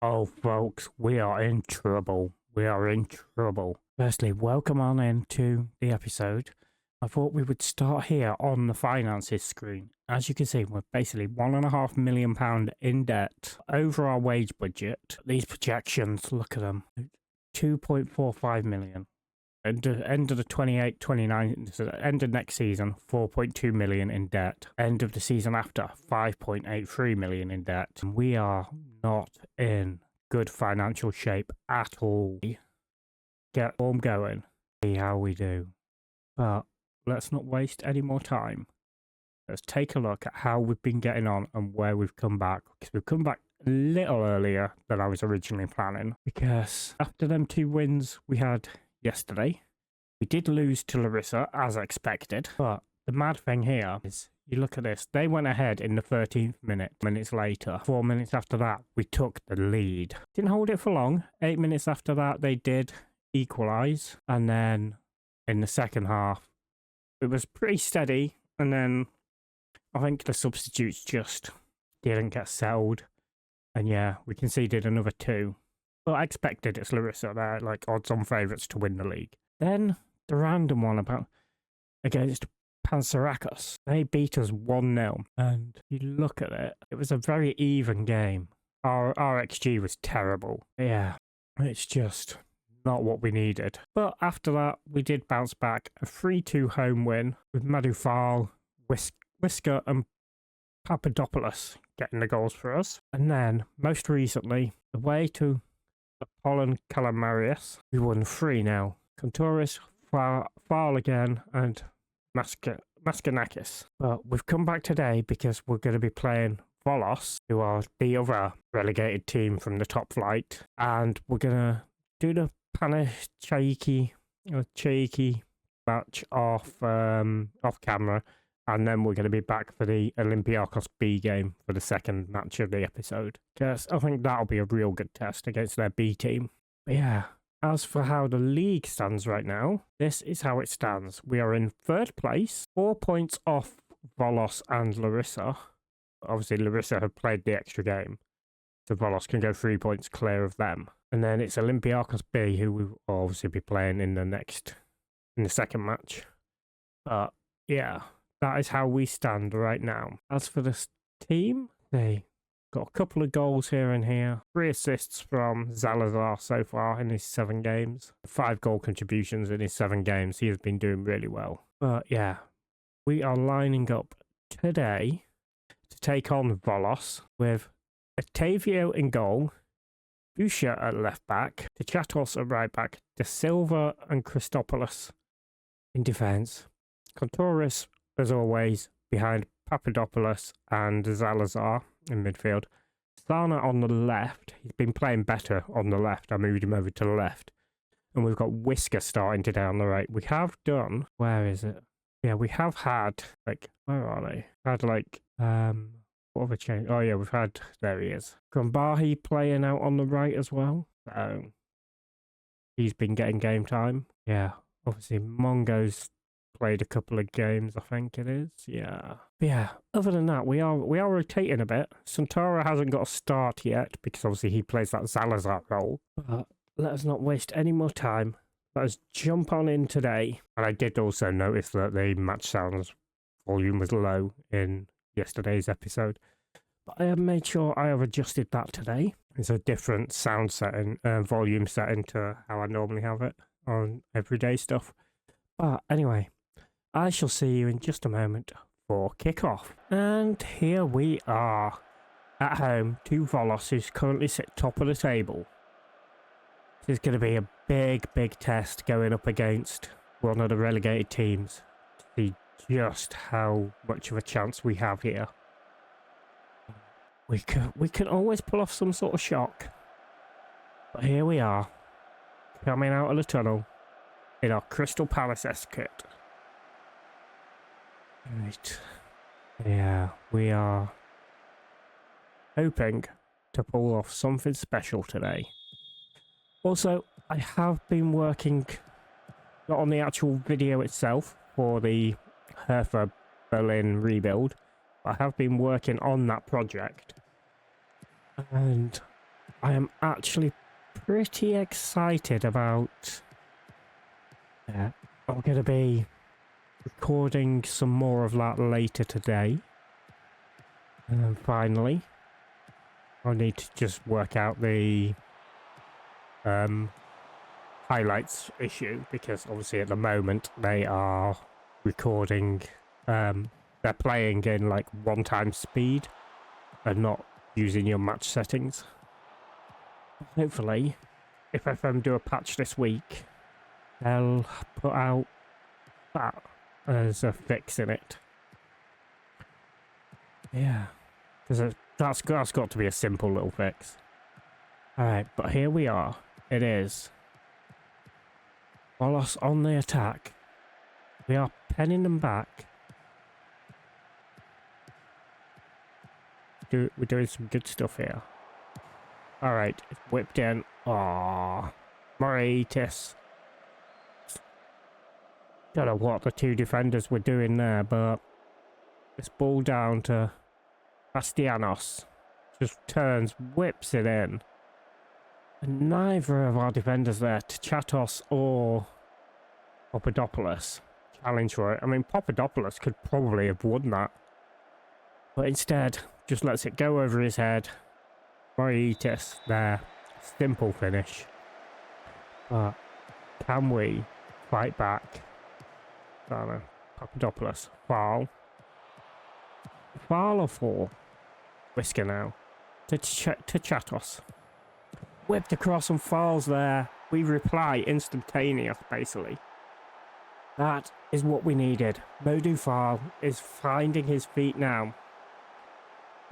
Oh, folks, we are in trouble. We are in trouble. Firstly, welcome on into the episode. I thought we would start here on the finances screen. As you can see, we're basically £1.5 million in debt, over our wage budget. These projections, look at them, 2.45 million. End of the 28-29, so end of next season, 4.2 million in debt. End of the season after, 5.83 million in debt. And we are not in good financial shape at all. Get form going, see how we do. But let's not waste any more time. Let's take a look at how we've been getting on and where we've come back. Because we've come back a little earlier than I was originally planning. Because after them 2 wins we had yesterday, we did lose to Larissa as expected, but the mad thing here is, you look at this, they went ahead in the 13th minute. Minutes later, 4 minutes after that, we took the lead. Didn't hold it for long. 8 minutes after that, they did equalise, and then in the second half it was pretty steady, and then I think the substitutes just didn't get settled, and yeah, we conceded another 2. Well, I expected, it's Larissa. They're like odds-on favourites to win the league. Then the random one about against Panserakos. They beat us 1-0. And you look at it, it was a very even game. Our XG was terrible. Yeah, it's just not what we needed. But after that, we did bounce back. A 3-2 home win with Madufal, Whisker and Papadopoulos getting the goals for us. And then, most recently, away to Apollon Kalamarias, we won 3-0. Contouris, Foul again, and Maskanakis. But we've come back today because we're going to be playing Volos, who are the other relegated team from the top flight, and we're going to do the Panachaiki match off camera, and then we're going to be back for the Olympiakos B game for the second match of the episode. Because I think that'll be a real good test against their B team. But yeah, as for how the league stands right now, this is how it stands. We are in 3rd place, 4 points off Volos and Larissa. Obviously, Larissa have played the extra game, so Volos can go 3 points clear of them. And then it's Olympiakos B, who will obviously be playing in the second match. But yeah, that is how we stand right now. As for this team, they got a couple of goals here and here. 3 assists from Zalazar so far in his 7 games. 5 goal contributions in his 7 games. He has been doing really well. But yeah, we are lining up today to take on Volos with Otavio in goal, Busha at left back, Techatos at right back, De Silva and Christopoulos in defence. Contouris, as always, behind Papadopoulos and Zalazar in midfield. Sana on the left. He's been playing better on the left. I moved him over to the left. And we've got Whisker starting today on the right. We have done... Where is it? Yeah, we have had... where are they? What have I changed? Oh yeah, we've had... There he is. Grumbahi playing out on the right as well. So, he's been getting game time. Yeah, obviously Mongo's played a couple of games, I think it is. Yeah. But yeah, other than that, we are rotating a bit. Santara hasn't got a start yet, because obviously he plays that Zalazar role. But let us not waste any more time. Let us jump on in today. And I did also notice that the match sounds volume was low in yesterday's episode. But I have made sure I have adjusted that today. It's a different sound setting, volume setting to how I normally have it on everyday stuff. But anyway, I shall see you in just a moment for kickoff. And here we are at home to Volos, who's currently sit top of the table. This is going to be a big test going up against one of the relegated teams to see just how much of a chance we have here. We can always pull off some sort of shock. But here we are, coming out of the tunnel in our Crystal Palace-esque kit. Right. Yeah, we are hoping to pull off something special today. Also, I have been working, not on the actual video itself for the Hertha Berlin rebuild, but I have been working on that project. And I am actually pretty excited about... I'm going to be recording some more of that later today. And then finally, I need to just work out the highlights issue, because obviously at the moment they are recording, they're playing in like 1x speed and not using your match settings. Hopefully, if FM do a patch this week, they'll put out that as a fix in it. Yeah, because that's got to be a simple little fix. Alright, but here we are. It is Wallace on the attack. We are penning them back. We're doing some good stuff here. Alright, it's whipped in. Aww. Moritis. Don't know what the two defenders were doing there, but this ball down to Bastianos. Just turns, whips it in. And neither of our defenders there, Chatos or Papadopoulos, challenge for it. I mean, Papadopoulos could probably have won that. But instead, just lets it go over his head. Moritis there. Simple finish. But can we fight back? I don't know. Papadopoulos. Foul. Foul or four? Whisker now. To Chatos. Whipped across some fouls there. We reply instantaneous, basically. That is what we needed. Modou Fall is finding his feet now.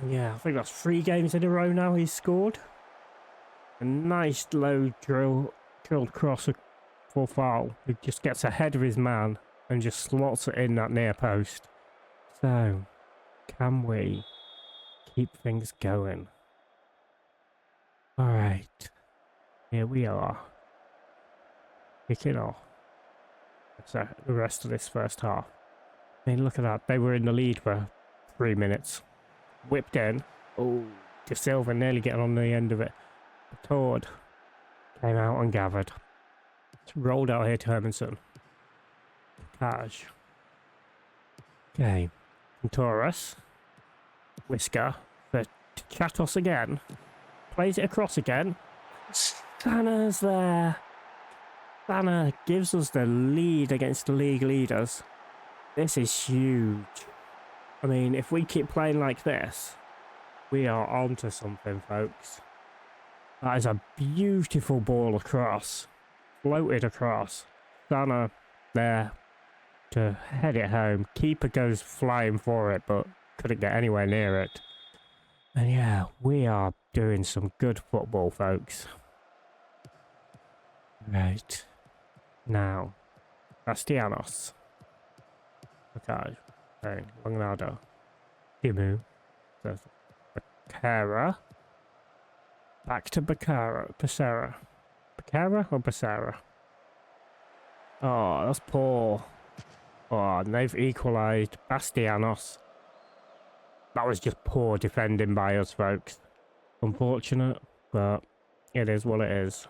Yeah, I think that's 3 games in a row now he's scored. A nice low drilled cross for Fall. He just gets ahead of his man and just slots it in that near post. So, can we keep things going? Alright, here we are. Kicking off. So, the rest of this first half. I mean, look at that. They were in the lead for 3 minutes. Whipped in. Oh, De Silva nearly getting on the end of it. Tord came out and gathered. It's rolled out here to Hermanson. Kaj. Okay. Taurus. Whisker. For Chatos again. Plays it across again. Stanner's there. Stanner gives us the lead against the league leaders. This is huge. I mean, if we keep playing like this, we are on to something, folks. That is a beautiful ball across. Floated across. Stanner there to head it home. Keeper goes flying for it, but couldn't get anywhere near it. And yeah, we are doing some good football, folks. Right. Now, Bastianos. Okay. Okay, Longnado. Timu. Becerra. Back to Becerra. Becerra or Becerra? Oh, that's poor. Oh, and they've equalised. Bastianos. That was just poor defending by us, folks. Unfortunate, but it is what it is.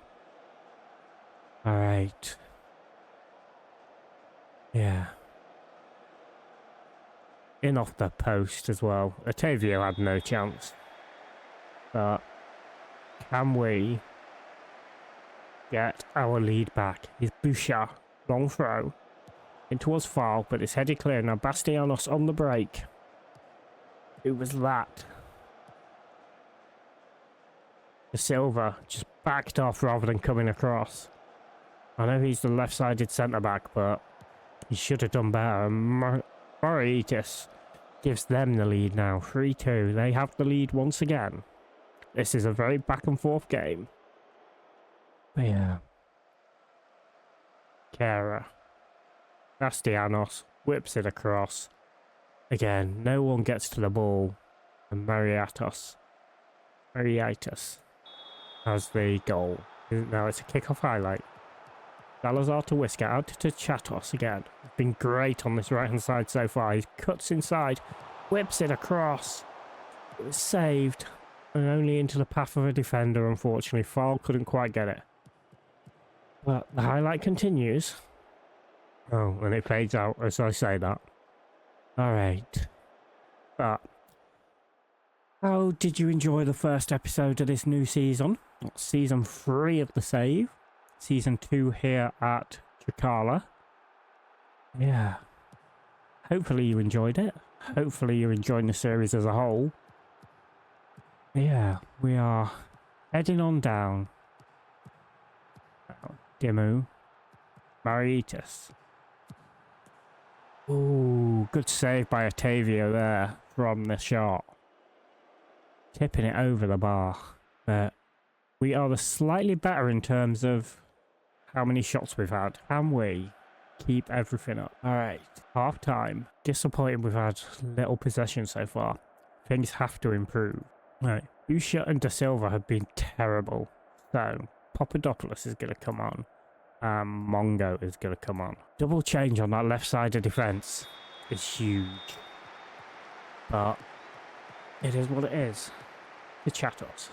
Alright. Yeah. In off the post as well. Otavio had no chance. But can we get our lead back? Here's Bouchard. Long throw. In towards Fall, but it's headed clear. Now Bastianos on the break. Who was that? De Silva just backed off rather than coming across. I know he's the left-sided centre-back, but he should have done better. Moritis gives them the lead now. 3-2. They have the lead once again. This is a very back-and-forth game. But yeah. Kera. Bastianos whips it across. Again, no one gets to the ball. And Mariatos has the goal. Now it's a kick-off highlight. Salazar to Whisker, out to Chatos again. He's been great on this right-hand side so far. He cuts inside, whips it across. It was saved. and only into the path of a defender, unfortunately. Fall couldn't quite get it. But the highlight continues. Oh, and it fades out as I say that. Alright. But how did you enjoy the first episode of this new season? Season 3 of The Save. Season 2 here at Chikala. Yeah. Hopefully you enjoyed it. Hopefully you're enjoying the series as a whole. Yeah, we are heading on down. Dimu. Maritas. Ooh, good save by Otavio there from the shot. Tipping it over the bar. But we are the slightly better in terms of how many shots we've had. Can we keep everything up? Alright, half time. Disappointing we've had little possession so far. Things have to improve. Right, Usha and Da Silva have been terrible. So, Papadopoulos is going to come on. Mongo is going to come on. Double change on that left side of defence is huge. But it is what it is. The Chatos.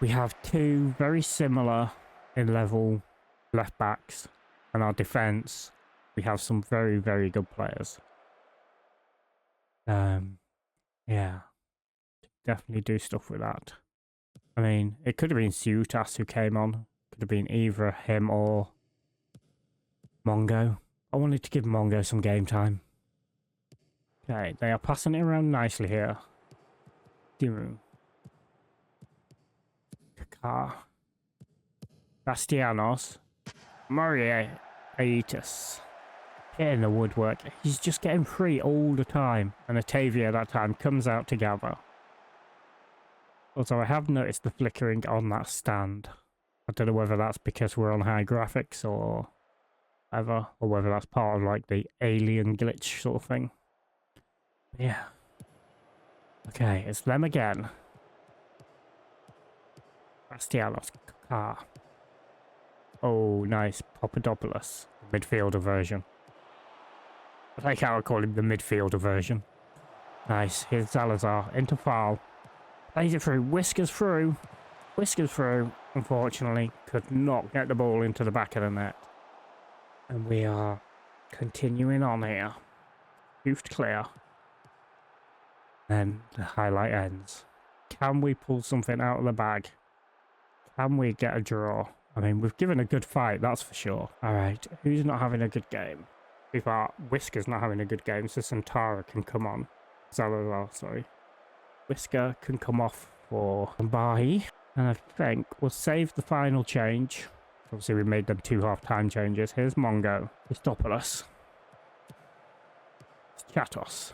We have two very similar in level left backs, and our defence, we have some very, very good players. Yeah, definitely do stuff with that. I mean, it could have been Sutas who came on. Could have been either him or Mongo. I wanted to give Mongo some game time. Okay, they are passing it around nicely here. Dimu. Kakar. Bastianos. Mariaitis. Hitting the woodwork. He's just getting free all the time. And Otavio that time comes out to gather. Also, I have noticed the flickering on that stand. I don't know whether that's because we're on high graphics or whatever, or whether that's part of like the alien glitch sort of thing. Yeah. Okay, it's them again. Bastianos. Kakar. Oh, nice. Papadopoulos. Midfielder version. I like how I call him the midfielder version. Nice. Here's Salazar. Into foul. Plays it through. Whiskers through. Whiskers through. Unfortunately, could not get the ball into the back of the net. And we are continuing on here. Hoofed clear. Then the highlight ends. Can we pull something out of the bag? Can we get a draw? I mean, we've given a good fight, that's for sure. Alright, who's not having a good game? We've got Whisker's not having a good game, so Santara can come on. Salazar, sorry. Whisker can come off for Mbahi. And I think we'll save the final change. Obviously, we made them 2 half-time changes. Here's Mongo. Stopoulos. Chatos.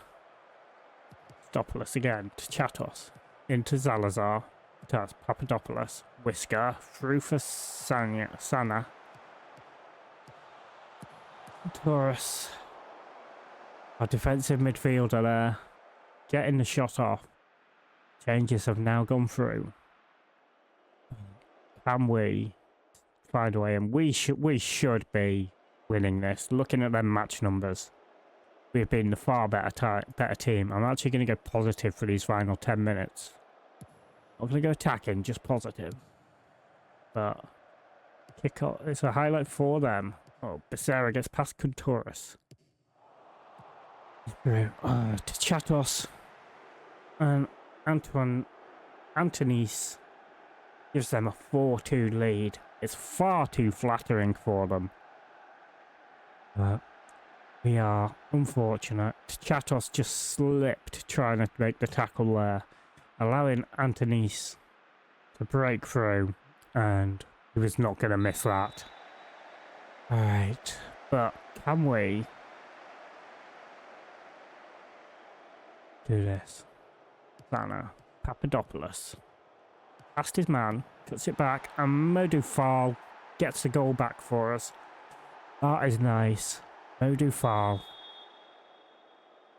Stopoulos again to Chatos. Into Salazar. That's Papadopoulos. Whisker. Through for Sana. Taurus. Our defensive midfielder there. Getting the shot off. Changes have now gone through. Can we find a way? And we should be winning this. Looking at them match numbers, we've been the far better team. I'm actually going to go positive for these final 10 minutes. I'm going to go attacking, just positive. But kick off. It's a highlight for them. Oh, Becerra gets past Contouras. To Chatos. And Antonis gives them a 4-2 lead. It's far too flattering for them. But we are unfortunate. Chatos just slipped trying to make the tackle there, allowing Antonis to break through, and he was not going to miss that. Alright, but can we do this? Sana, Papadopoulos. Past his man, cuts it back, and Modufal gets the goal back for us. That is nice. Modufal.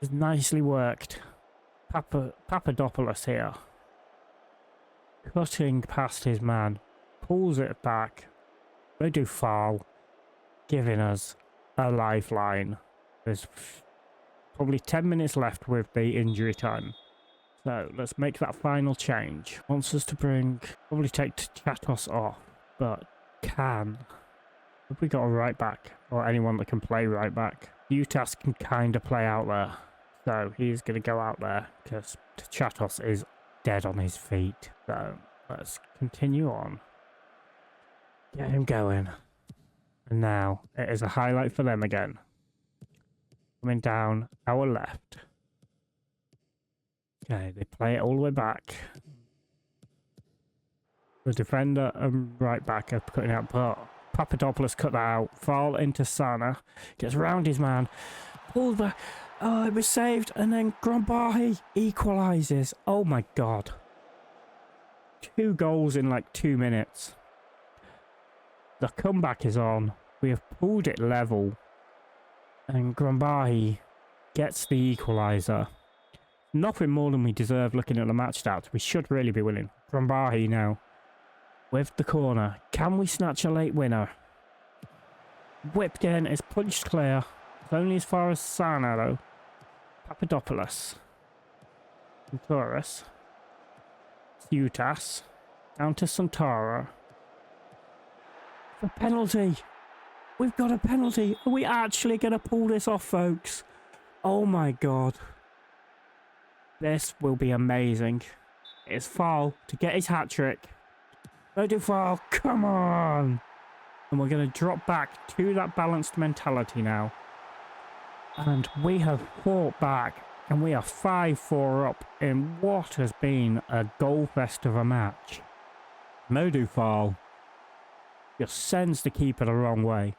It's nicely worked. Papadopoulos here. Cutting past his man. Pulls it back. Modufal giving us a lifeline. There's probably 10 minutes left with the injury time. So let's make that final change. Wants us to bring, probably take Chatos off, but have we got a right back or anyone that can play right back? Utas can kind of play out there, so he's going to go out there because Chatos is dead on his feet. So let's continue on. Get him going. And now it is a highlight for them again. Coming down our left. Okay, they play it all the way back. The defender and right back are cutting out, but Papadopoulos cut that out. Foul into Sana. Gets round his man. Pulled back. Oh, it was saved. And then Grombahi equalises. Oh my god. 2 goals in like 2 minutes. The comeback is on. We have pulled it level. And Grombahi gets the equaliser. Nothing more than we deserve looking at the match stats. We should really be winning. Grombahi now. With the corner. Can we snatch a late winner? Whipped in. It's punched clear. It's only as far as Sana though. Papadopoulos. Santoris. Utas. Down to Santara. A penalty. We've got a penalty. Are we actually going to pull this off, folks? Oh my god. This will be amazing. It's foul to get his hat-trick. No do foul. Come on. And we're going to drop back to that balanced mentality now. And we have fought back. And we are 5-4 up in what has been a goal fest of a match. Modu foul just sends the keeper the wrong way.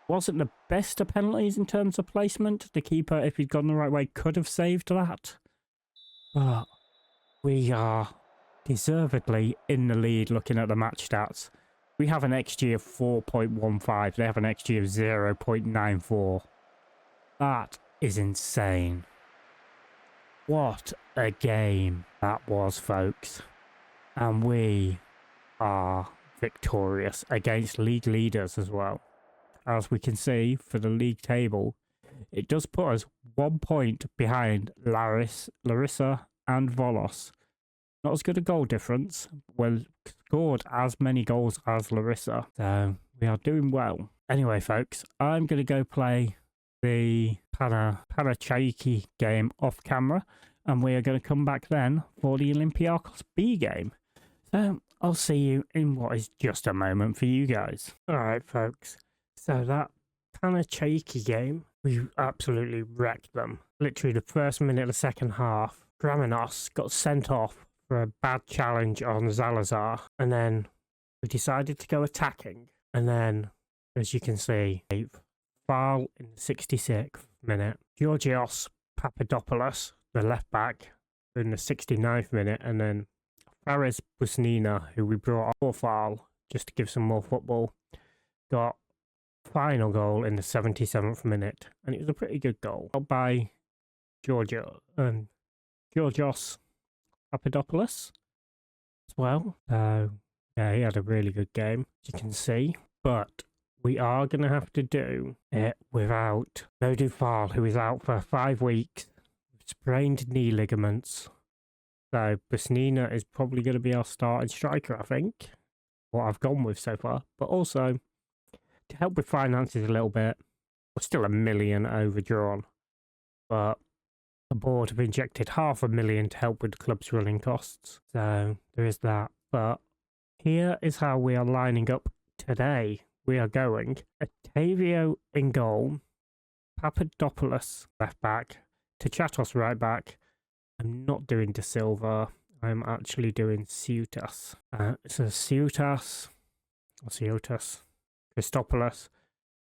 Wasn't the best of penalties in terms of placement. The keeper, if he'd gone the right way, could have saved that. But we are deservedly in the lead looking at the match stats. We have an XG of 4.15. They have an XG of 0.94. That is insane. What a game that was, folks. And we are victorious against league leaders as well. As we can see for the league table, it does put us 1 point behind Larissa and Volos. Not as good a goal difference. Well, scored as many goals as Larissa. So we are doing well. Anyway, folks, I'm going to go play the Panachaiki game off camera. And we are going to come back then for the Olympiacos B game. So I'll see you in what is just a moment for you guys. Alright, folks. So that Panachaiki game, we absolutely wrecked them. Literally the first minute of the second half, Gramenos got sent off for a bad challenge on Zalazar. And then we decided to go attacking. And then, as you can see, foul in the 66th minute. Georgios Papadopoulos, the left back, in the 69th minute. And then Fares Busnina, who we brought off for foul just to give some more football, got final goal in the 77th minute, and it was a pretty good goal by Georgios Papadopoulos as well. So yeah, he had a really good game, as you can see. But we are going to have to do it without Modufal, who is out for 5 weeks, sprained knee ligaments. So Busnina is probably going to be our starting striker, I think, what I've gone with so far. But also, to help with finances a little bit, we're still $1 million overdrawn, but the board have injected $500,000 to help with the club's running costs. So there is that. But here is how we are lining up today. We are going Octavio in goal, Papadopoulos left back, Tachatos right back. I'm not doing De Silva. I'm actually doing Ciutas. So Ciutas, Christopoulos,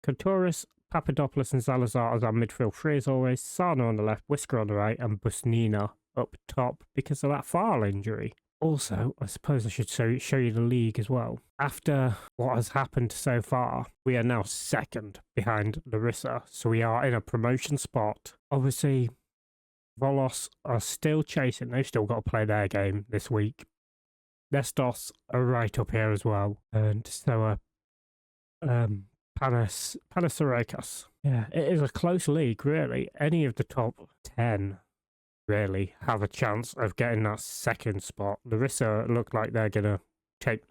Contouris, Papadopoulos and Zalazar as our midfield three as always. Sana on the left, Whisker on the right, and Busnina up top because of that foul injury. Also, I suppose I should show you the league as well. After what has happened so far, we are now second behind Larissa, so we are in a promotion spot. Obviously, Volos are still chasing. They've still got to play their game this week. Nestos are right up here as well, and so are Panasarikos. Yeah, it is a close league, really. Any of the top 10 really have a chance of getting that second spot. Larissa look like they're going to take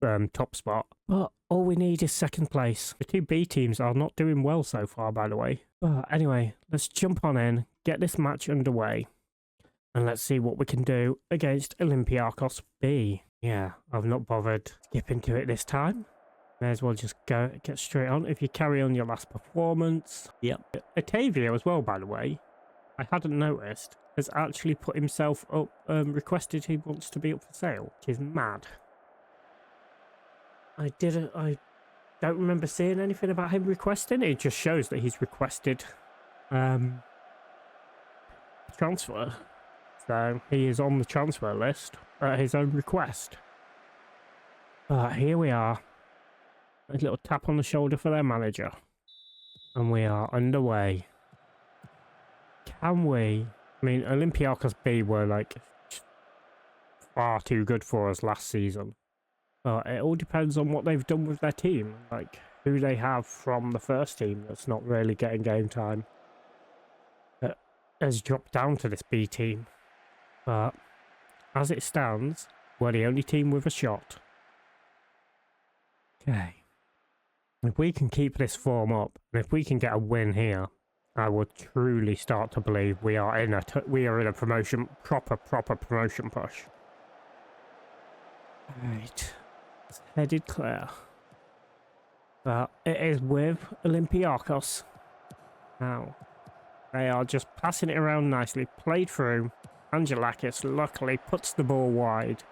the top spot. But all we need is second place. The two B teams are not doing well so far, by the way. But anyway, let's jump on in, get this match underway. And let's see what we can do against Olympiacos B. Yeah, I've not bothered skipping to it this time. May as well just get straight on. If you carry on your last performance. Yep. Otavio as well, by the way, I hadn't noticed, has actually put himself up, requested he wants to be up for sale, which is mad. I don't remember seeing anything about him requesting. It just shows that he's requested transfer. So he is on the transfer list at his own request. But here we are. A little tap on the shoulder for their manager. And we are underway. Can we? I mean, Olympiacos B were like far too good for us last season. But it all depends on what they've done with their team. Like, who they have from the first team that's not really getting game time. That has dropped down to this B team. But as it stands, we're the only team with a shot. Okay. If we can keep this form up, and if we can get a win here, I will truly start to believe we are in a promotion, proper promotion push. Right. It's headed clear. But it is with Olympiacos. Now, they are just passing it around nicely. Played through. Angelakis luckily puts the ball wide.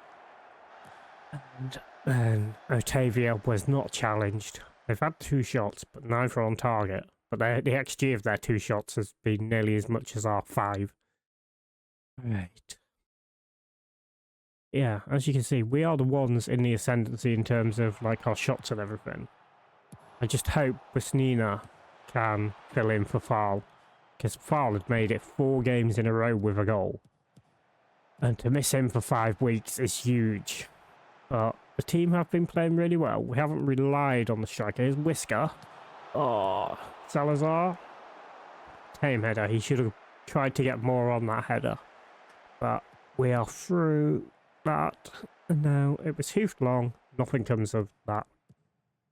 And then Otavio was not challenged. They've had 2 shots, but neither on target. But the XG of their 2 shots has been nearly as much as our 5. Right. Yeah, as you can see, we are the ones in the ascendancy in terms of like our shots and everything. I just hope Busnina can fill in for Fal, because Fal had made it 4 games in a row with a goal. And to miss him for 5 weeks is huge. But the team have been playing really well. We haven't relied on the striker. Here's Whisker. Oh, Salazar. Tame header. He should have tried to get more on that header. But we are through that. And now it was hoofed long. Nothing comes of that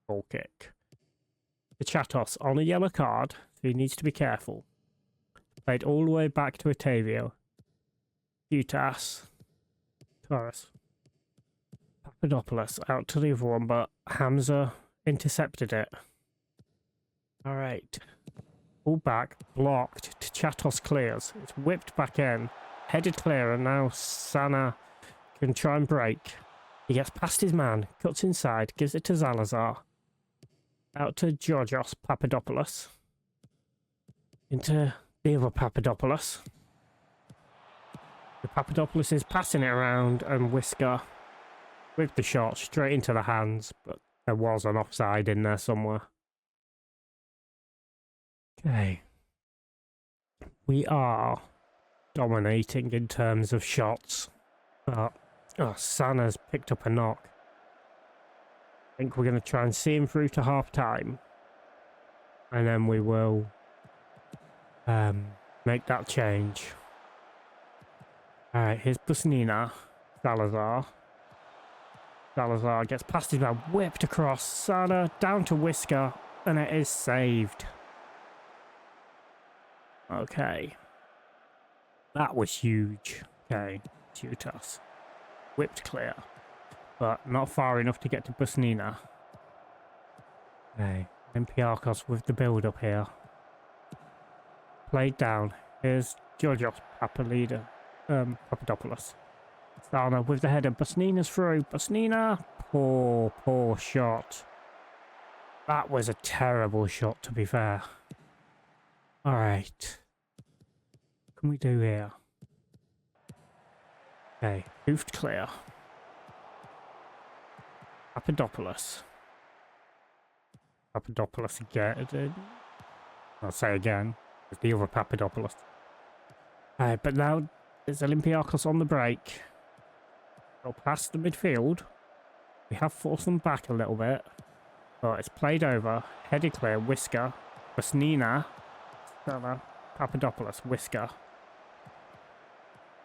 goal kick. The Chatos on a yellow card. So he needs to be careful. Played all the way back to Otavio. Utas. Torres. Papadopoulos out to the other one, but Hamza intercepted it. Alright. Pull back, blocked, Chatos clears. It's whipped back in, headed clear, and now Sana can try and break. He gets past his man, cuts inside, gives it to Salazar. Out to Georgios Papadopoulos. Into the other Papadopoulos. The Papadopoulos is passing it around, and Whisker with the shot straight into the hands, but there was an offside in there somewhere. Okay. We are dominating in terms of shots, but Sana's picked up a knock. I think we're going to try and see him through to half time, and then we will make that change. Alright, here's Busnina. Salazar gets past his man, whipped across. Sana down to Whisker, and it is saved. Okay. That was huge. Okay, shoot us. Whipped clear, but not far enough to get to Busnina. Okay, Olympiacos with the build up here. Played down. Here's Georgios Papadopoulos. Sana with the header. Busnina's through. Busnina. Poor shot. That was a terrible shot, to be fair. Alright. What can we do here? Okay. Hoofed clear. Papadopoulos again. I'll say again. It's the other Papadopoulos. Alright, but now there's Olympiacos on the break. Go past the midfield. We have forced them back a little bit. But it's played over. Headed clear. Whisker. Busnina. Papadopoulos. Whisker.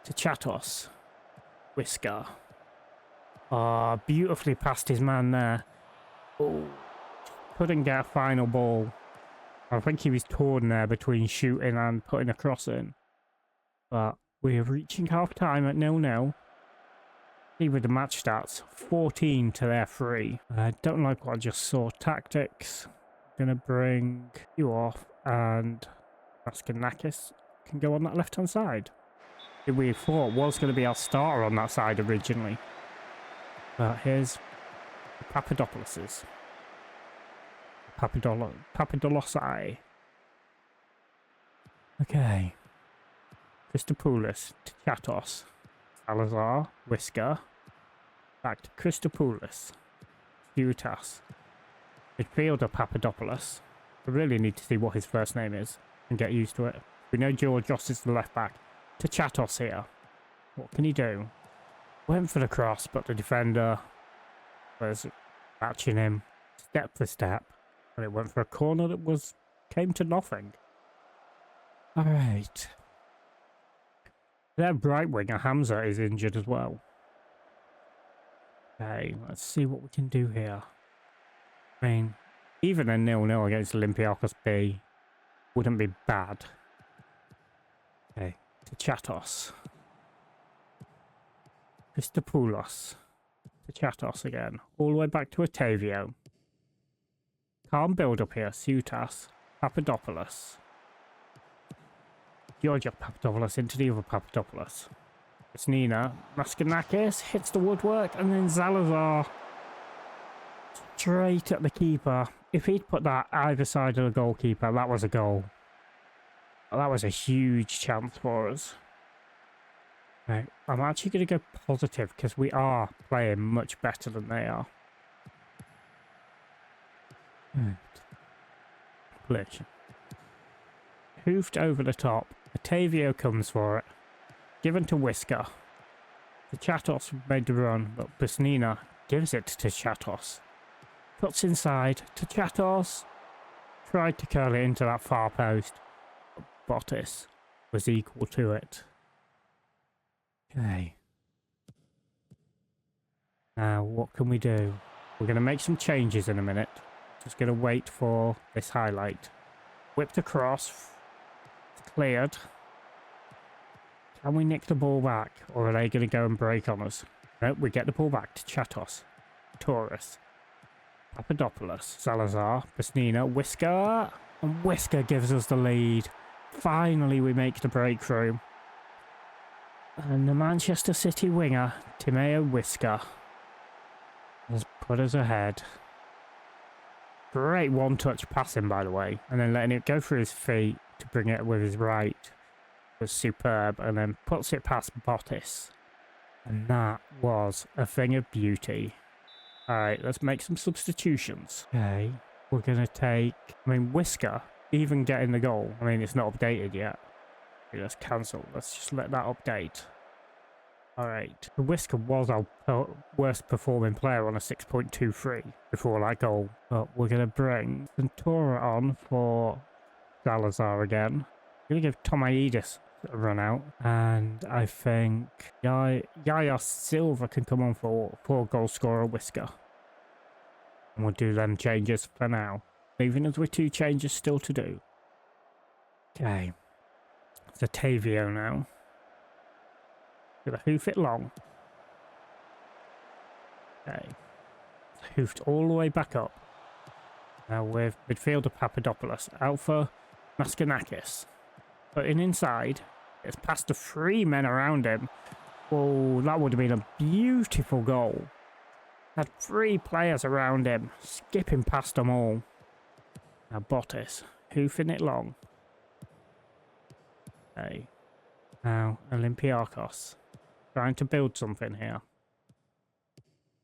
to Chatos. Whisker. Ah, beautifully past his man there. Oh, couldn't get a final ball. I think he was torn there between shooting and putting a cross in. But we're reaching half time at 0-0. See with the match stats, 14 to their 3. I don't like what I just saw. Tactics. Gonna bring you off, and Raskanakis can go on that left hand side. Who we thought was going to be our starter on that side originally. But here's Papadopoulos's. Papadolosai. Okay. Christopoulos to Chatos. Salazar. Whisker. Back to Christopoulos. Utas. Midfielder Papadopoulos. I really need to see what his first name is and get used to it. We know Georgios is the left back. To Chatos here. What can he do? Went for the cross, but the defender was matching him step for step. And it went for a corner that came to nothing. Alright. Their right winger, Hamza, is injured as well. Okay, let's see what we can do here. I mean, even a 0-0 against Olympiacos B wouldn't be bad. Okay, to Chatos. Christopoulos. To Chatos again. All the way back to Otavio. Calm build up here. Sutas. Papadopoulos. Georgia Papadopoulos into the other Papadopoulos. It's Nina. Maskanakis hits the woodwork, and then Salazar straight at the keeper. If he'd put that either side of the goalkeeper, that was a goal. That was a huge chance for us. Right, I'm actually going to go positive because we are playing much better than they are. Right. Collision. Hoofed over the top. Otavio comes for it. Given to Whisker. The Chatos made the run, but Busnina gives it to Chatos. Puts inside to Chatos. Tried to curl it into that far post. But Bottis was equal to it. Okay. Now, what can we do? We're going to make some changes in a minute. Just going to wait for this highlight. Whipped across. Cleared. Can we nick the ball back? Or are they going to go and break on us? No, we get the ball back to Chatos. Taurus. Papadopoulos. Salazar. Pesnina. Whisker. And Whisker gives us the lead. Finally, we make the breakthrough. And the Manchester City winger, Timeo Whisker, has put us ahead. Great one-touch passing, by the way. And then letting it go through his feet to bring it with his right was superb. And then puts it past Bottis. And that was a thing of beauty. Alright, let's make some substitutions. Okay, we're going to take... I mean, Whisker, even getting the goal. I mean, it's not updated yet. Let's cancel. Let's just let that update. Alright. Whisker was our worst performing player on a 6.23 before that goal. But we're going to bring Ventura on for Salazar again. We're going to give Tomaidis a run out. And I think Yaya Silva can come on for goal scorer Whisker. And we'll do them changes for now. Leaving us with 2 changes still to do. Okay. It's Otavio now. Gonna hoof it long. Okay. Hoofed all the way back up. Now with midfielder Papadopoulos. Alpha Maskanakis. Putting inside. It's past the 3 men around him. Oh, that would have been a beautiful goal. Had 3 players around him. Skipping past them all. Now Bottis. Hoofing it long. Okay. Now, Olympiacos. Trying to build something here.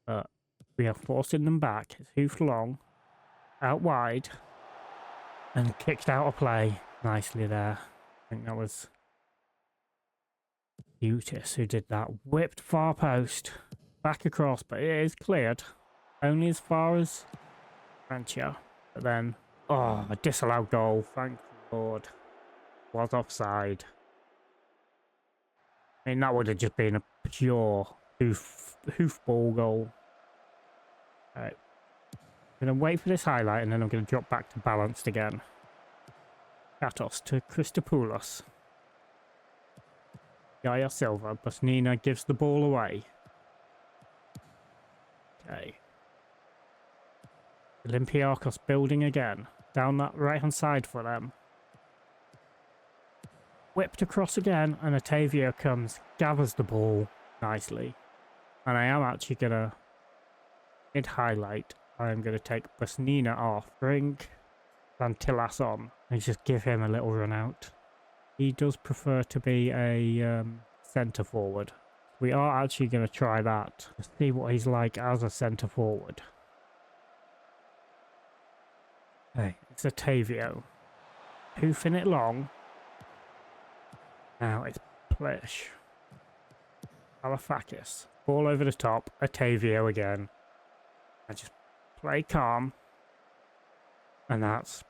But we are forcing them back. It's hoofed long. Out wide. And kicked out of play. Nicely there. I think that was Utis who did that. Whipped far post. Back across, but it is cleared. Only as far as Francia. But then, oh, a disallowed goal. Thank the Lord. Was offside. I mean, that would have just been a pure hoofball goal. Alright. I'm going to wait for this highlight and then I'm going to drop back to balanced again. Katos to Christopoulos. Yaya Silva. Busnina gives the ball away. Okay. Olympiacos building again. Down that right-hand side for them. Whipped across again, and Otavio comes, gathers the ball nicely. And I am actually going to, mid-highlight, I'm going to take Busnina off, bring Lantillas on, and just give him a little run out. He does prefer to be a centre forward. We are actually going to try that, to see what he's like as a centre forward. Okay, it's Otavio. Hoofing it long. Now it's Plish. Alafakis. Ball over the top. Otavio again. I just play calm. And that's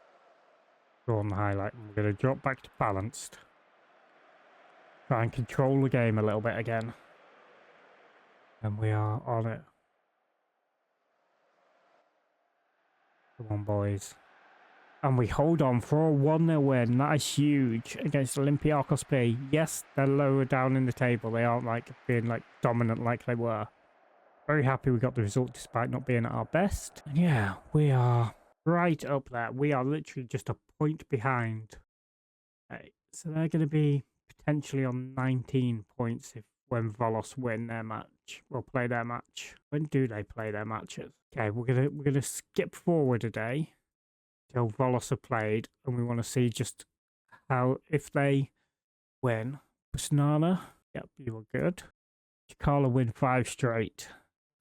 drawn the highlight. We're going to drop back to balanced. Try and control the game a little bit again. And we are on it. Come on, boys. And we hold on for a 1-0 win. That is huge against Olympiacos B. Yes, they're lower down in the table. They aren't like being like dominant like they were. Very happy we got the result despite not being at our best. And yeah, we are right up there. We are literally just a point behind. Okay, so they're going to be potentially on 19 points when Volos win their match. Will play their match. When do they play their matches? Okay, we're gonna skip forward a day till Volos have played, and we want to see just how, if they win. Busnana, yep, you were good. Chikala win 5 straight.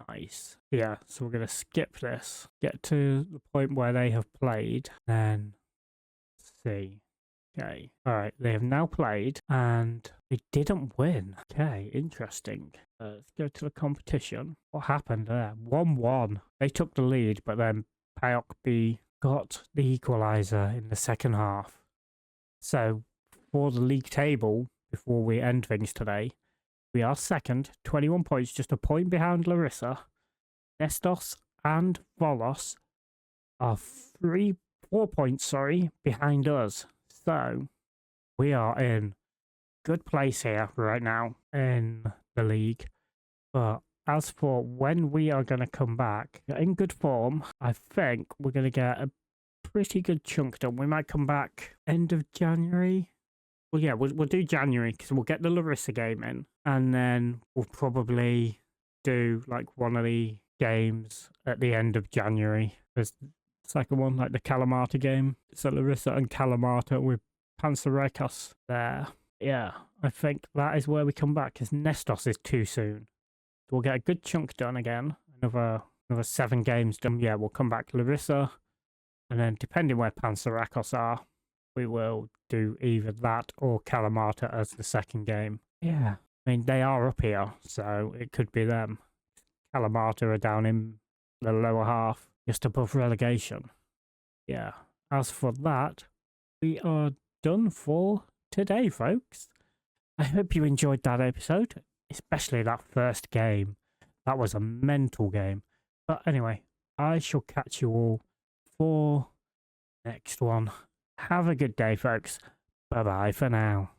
Nice. Yeah, so we're going to skip this, get to the point where they have played, then see. Okay, alright, they have now played, and they didn't win. Okay, interesting. Let's go to the competition. What happened there? 1-1. They took the lead, but then Payok B got the equaliser in the second half. So, for the league table, before we end things today, we are second, 21 points, just a point behind Larissa. Nestos and Volos are 4 points, behind us. So, we are in good place here right now in the league. But as for when we are going to come back in good form, I think we're going to get a pretty good chunk done. We might come back end of January. Well, yeah, we'll do January because we'll get the Larissa game in. And then we'll probably do like one of the games at the end of January. There's the second one, like the Kalamata game. So Larissa and Kalamata with Panserekos there. Yeah, I think that is where we come back because Nestos is too soon. So we'll get a good chunk done again. Another 7 games done. Yeah, we'll come back to Larissa. And then depending where Panserekos are, we will do either that or Kalamata as the second game. Yeah, I mean, they are up here, so it could be them. Kalamata are down in the lower half, just above relegation. Yeah, as for that, we are done for today, folks. I hope you enjoyed that episode, especially that first game. That was a mental game. But anyway, I shall catch you all for next one. Have a good day, folks. Bye-bye for now.